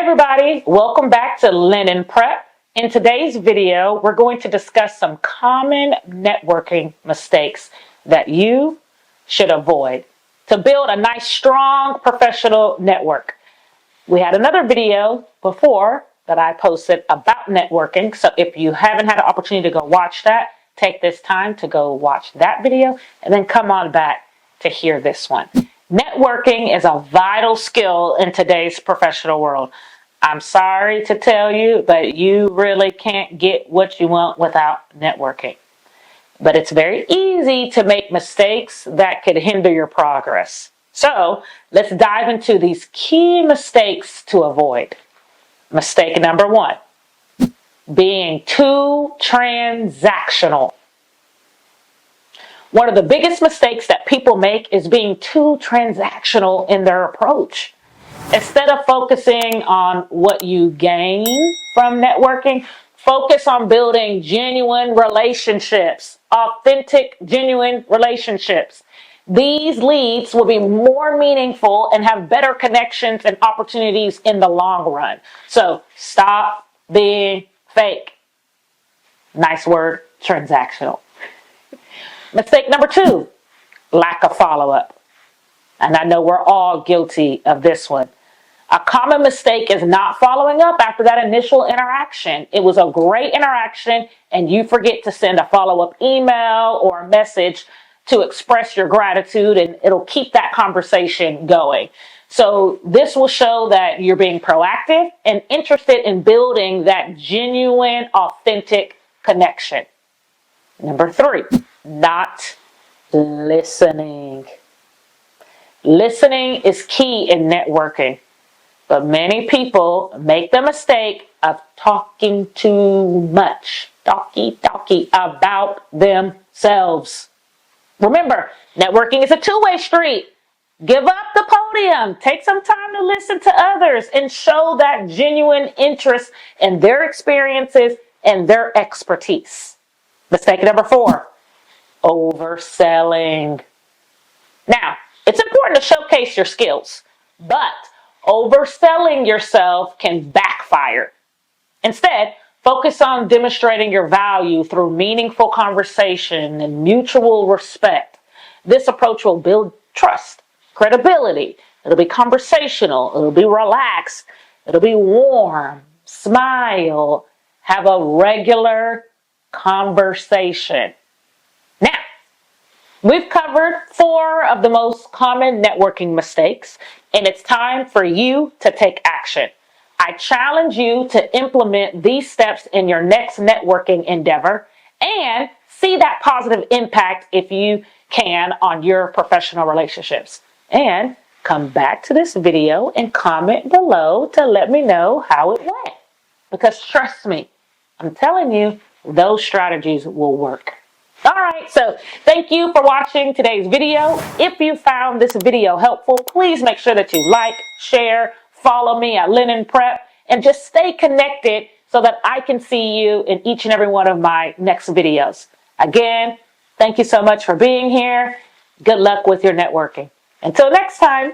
everybody, welcome back to Linen Prep. In today's video, we're going to discuss some common networking mistakes that you should avoid to build a nice, strong, professional network. We had another video before that I posted about networking, so if you haven't had an opportunity to go watch that, take this time to go watch that video and then come on back to hear this one. Networking is a vital skill in today's professional world. I'm sorry to tell you, but you really can't get what you want without networking. But it's very easy to make mistakes that could hinder your progress. So let's dive into these key mistakes to avoid. Mistake number one, being too transactional. One of the biggest mistakes that people make is being too transactional in their approach. Instead of focusing on what you gain from networking, focus on building genuine relationships, authentic, genuine relationships. These leads will be more meaningful and have better connections and opportunities in the long run. So stop being fake. Nice word, transactional. Mistake number two, lack of follow-up. And I know we're all guilty of this one. A common mistake is not following up after that initial interaction. It was a great interaction and you forget to send a follow-up email or a message to express your gratitude, and it'll keep that conversation going. So this will show that you're being proactive and interested in building that genuine, authentic connection. Number three, not listening. Listening is key in networking, but many people make the mistake of talking too much, talky about themselves. Remember, networking is a two-way street. Give up the podium. Take some time to listen to others and show that genuine interest in their experiences and their expertise. Mistake number four, overselling. Now, it's important to showcase your skills, but overselling yourself can backfire. Instead, focus on demonstrating your value through meaningful conversation and mutual respect. This approach will build trust, credibility. It'll be conversational. It'll be relaxed. It'll be warm. Smile. Have a regular conversation. Now, we've covered 4 of the most common networking mistakes, and it's time for you to take action. I challenge you to implement these steps in your next networking endeavor and see that positive impact, if you can, on your professional relationships. And come back to this video and comment below to let me know how it went. Because trust me, I'm telling you, those strategies will work. All right, so thank you for watching today's video. If you found this video helpful, please make sure that you like, share, follow me at Linen Prep, and just stay connected so that I can see you in each and every one of my next videos. Again, thank you so much for being here. Good luck with your networking. Until next time.